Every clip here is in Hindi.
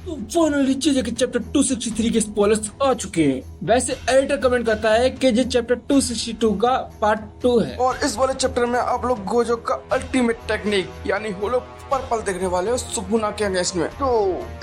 तो फाइनली चीजें के चैप्टर 263 के स्पॉयलर्स आ चुके हैं। वैसे एडिटर कमेंट करता है कि ये चैप्टर 262 का पार्ट 2 है और इस वाले चैप्टर में आप लोग गोजो का अल्टीमेट टेक्निक यानी होलो पर्पल देखने वाले हो सुकुना के अगेंस्ट में। तो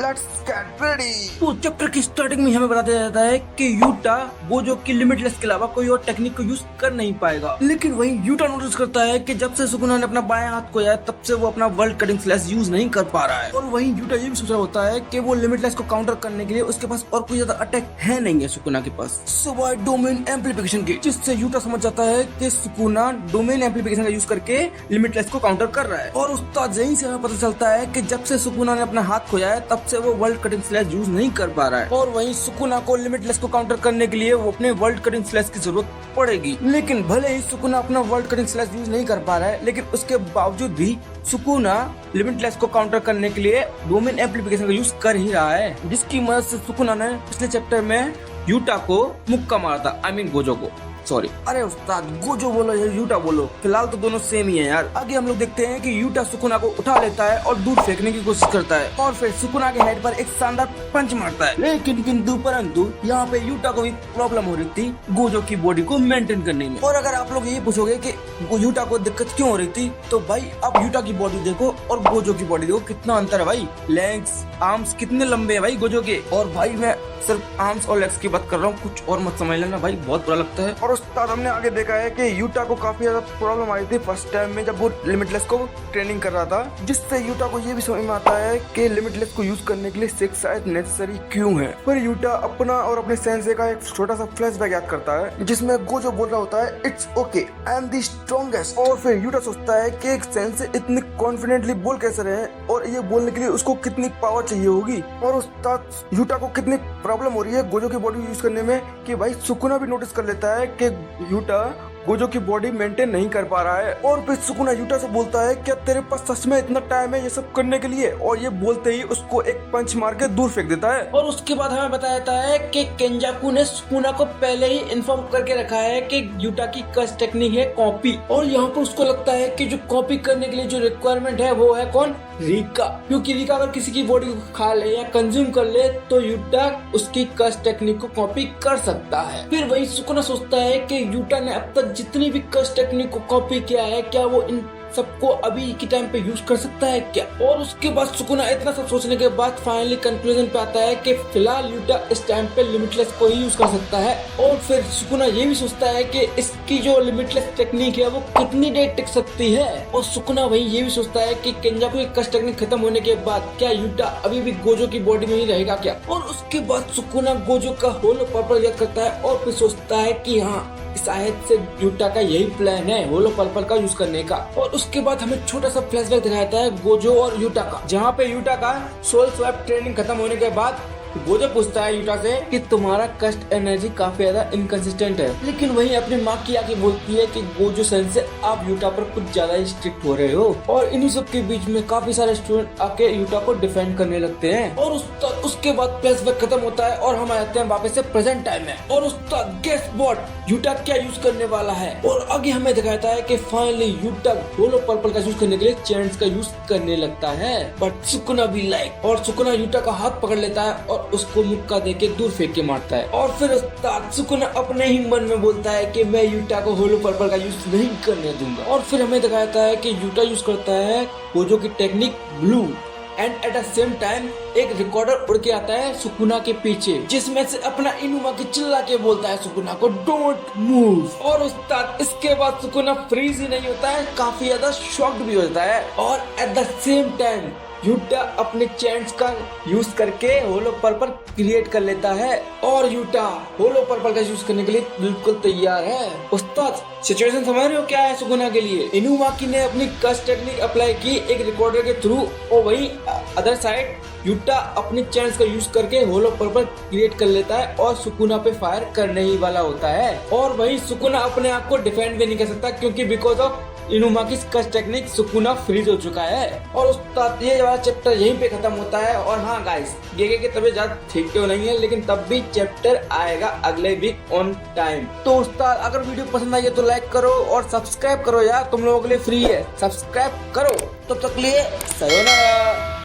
लेट्स गेट रेडी। तो चैप्टर की स्टार्टिंग में हमें बताया जाता है कि यूटा गोजो की लिमिटलेस के अलावा कोई और टेक्निक को यूज कर नहीं पाएगा। लेकिन वहीं यूटा नोटिस करता है कि जब से सुकुना ने अपना बायां हाथ खोया है तब से वो अपना वर्ल्ड कटिंग स्लैश यूज नहीं कर पा रहा है। और वहीं यूटा ये भी सोच रहा होता है कि वो लिमिटलेस को काउंटर करने के लिए उसके पास और कोई ज्यादा अटैक है नहीं है सुकुना के पास सिवाय डोमेन एम्पलीफिकेशन के, जिससे यूटा समझ जाता है कि सुकुना डोमेन एम्पलीफिकेशन का यूज करके लिमिटलेस को काउंटर कर रहा है। और उस्ताद यहीं से हमें पता चलता है कि जब से सुकुना ने अपना हाथ खोया है तब से वो वर्ल्ड कटिंग स्लैश यूज नहीं कर पा रहा है। और वहीं सुकुना को लिमिटलेस को काउंटर करने के लिए वो अपने वर्ल्ड कटिंग स्लैश की जरूरत पड़ेगी। लेकिन भले ही सुकुना अपना वर्ल्ड कटिंग स्लैश यूज नहीं कर पा रहा है, लेकिन उसके बावजूद भी सुकुना लिमिटलेस को काउंटर करने के लिए डोमेन एम्पलीफिकेशन का यूज कर ही रहा है, जिसकी मदद से सुकुना ने पिछले चैप्टर में यूटा को मुक्का मारा था। आई मीन गोजो को, सॉरी। अरे उस्ताद गोजो बोलो या यूटा बोलो, फिलहाल तो दोनों सेम ही है यार। आगे हम लोग देखते हैं कि यूटा सुकुना को उठा लेता है और दूर फेंकने की कोशिश करता है और फिर सुकुना के हेड पर एक शानदार पंच मारता है। लेकिन परंतु यहाँ पे यूटा को भी प्रॉब्लम हो रही थी गोजो की बॉडी को मेंटेन करने में। और अगर आप लोग ये पूछोगे कि यूटा को दिक्कत क्यों हो रही थी, तो भाई आप यूटा की बॉडी देखो और गोजो की बॉडी देखो, कितना अंतर है भाई। लेग्स आर्म्स कितने लंबे है भाई गोजो के, और भाई मैं सिर्फ आर्म्स और लेग्स की बात कर रहा हूँ, कुछ और मत समझ लेना भाई, बहुत बुरा लगता है। और उस्ताद हमने आगे देखा है कि यूटा को काफी ज्यादा प्रॉब्लम आई थी फर्स्ट टाइम में जब वो लिमिटलेस को ट्रेनिंग कर रहा था, जिससे यूटा को ये भी समझ में आता है कि लिमिटलेस को यूज करने के लिए सिक्स आइज नेसेसरी क्यों है। पर यूटा अपना और अपने सेंसे का एक छोटा सा फ्लैशबैक याद करता है जिसमें गोजो बोल रहा होता है it's okay I am the strongest. और फिर यूटा सोचता है कि एक सेंसे इतनी कॉन्फिडेंटली बोल कैसे रहे और ये बोलने के लिए उसको कितनी पावर चाहिए होगी। और उस्ताद यूटा को कितनी प्रॉब्लम हो रही है गोजो की बॉडी यूज करने में कि भाई सुकुना भी नोटिस कर लेता है कि यूटा गोजो की बॉडी मेंटेन नहीं कर पा रहा है। और फिर सुकुना यूटा से बोलता है क्या तेरे पास सच में इतना टाइम है ये सब करने के लिए, और ये बोलते ही उसको एक पंच मार के दूर फेंक देता है। और उसके बाद हमें बताया जाता है कि केंजाकू ने सुकुना को पहले ही इन्फॉर्म करके रखा है कि यूटा की कस टेक्निक है कॉपी, और यहाँ पर उसको लगता है कि जो कॉपी करने के लिए जो रिक्वायरमेंट है वो है कौन, रीका। क्योंकि रीका अगर किसी की बॉडी को खा ले या कंज्यूम कर ले तो यूटा उसकी कस टेक्निक को कॉपी कर सकता है। फिर वही सुकुना सोचता है कि यूटा ने अब तक जितनी भी कस टेक्निक को कॉपी किया है क्या वो इन सबको अभी के टाइम पे यूज कर सकता है क्या। और उसके बाद सुकुना इतना सब सोचने के बाद फाइनली कंक्लूजन पे आता है कि फिलहाल यूटा इस टाइम पे लिमिटलेस को ही यूज कर सकता है। और फिर सुकुना ये भी सोचता है कि इसकी जो लिमिटलेस टेक्निक है वो कितनी देर टिक सकती है। और सुकुना वही ये भी सोचता है कि केंजाकू की कस टेक्निक खत्म होने के बाद क्या यूटा अभी भी गोजो की बॉडी में ही रहेगा क्या। और उसके बाद सुकुना गोजो का होलो पर्पल याद करता है और फिर सोचता है कि हाँ शायद से यूटा का यही प्लान है होलो पर्पल का यूज करने का। और उसके बाद हमें छोटा सा फ्लैशबैक दिखाता है गोजो और यूटा का, जहाँ पे यूटा का सोल स्वैप ट्रेनिंग खत्म होने के बाद गोजो पूछता है यूटा से कि तुम्हारा कस्ट एनर्जी काफी ज्यादा इनकंसिस्टेंट है। लेकिन वहीं अपनी माँ की आके बोलती है कि गोजो सेंसे आप यूटा पर कुछ ज्यादा ही स्ट्रिक्ट हो रहे हो। और इन्हीं सब के बीच में काफी सारे स्टूडेंट आके यूटा को डिफेंड करने लगते हैं। और उसके बाद फ्लैशबैक खत्म होता है और हम आते हैं वापस से प्रेजेंट टाइम में। और उसका गेस व्हाट यूटा क्या यूज करने वाला है। और आगे हमें दिखाता है कि फाइनली यूटा होलो पर्पल का यूज करने के लिए चैंट्स का यूज करने लगता है। बट सुकुना भी लाइक, और सुकुना यूटा का हाथ पकड़ लेता है और उसको मुक्का देके दूर फेंक के मारता है। और फिर उस्ताद सुकुना अपने ही मन में बोलता है कि मैं यूटा को होलो पर्पल का यूज नहीं करने दूंगा। और फिर हमें दिखाता है कि यूटा यूज करता है गोजो की technique blue, and at the same time एक रिकॉर्डर उड़ के आता है सुकुना के पीछे, जिसमें से अपना इनुमा के चिल्ला के बोलता है सुकुना को डोंट मूव। और उस्ताद इसके बाद सुकुना फ्रीज ही नहीं होता है, काफी ज्यादा शॉक्ड भी होता है। और at the same time Utah अपने चैंट्स का यूज करके होलो पर्पल क्रिएट कर लेता है और यूटा होलो पर्पल का यूज करने के लिए बिल्कुल तैयार है। उस्ताद सिचुएशन समझ रहे हो क्या है सुकुना के लिए। इनुमाकी ने अपनी कस टेक्निक अप्लाई की एक रिकॉर्डर के थ्रू, और वही अदर साइड यूटा अपनी चैंट्स का यूज करके होलो पर्पल क्रिएट कर लेता है और सुकुना पे फायर करने ही वाला होता है। और वही सुकुना अपने आप को डिफेंड भी नहीं कर सकता क्योंकि because of Inumaki curse technique Sukuna freeze हो चुका है। और उस्ताद ये वाला चैप्टर यहीं पे खत्म होता है। और हाँ गाइस, गेगे की तबीयत ज्यादा ठीक तो नहीं है, लेकिन तब भी चैप्टर आएगा अगले वीक ऑन टाइम। तो उस्ताद अगर वीडियो पसंद आई है तो लाइक करो और सब्सक्राइब करो यार, तुम लोगों के लिए फ्री है, सब्सक्राइब करो। तब तक लिए सयोनारा।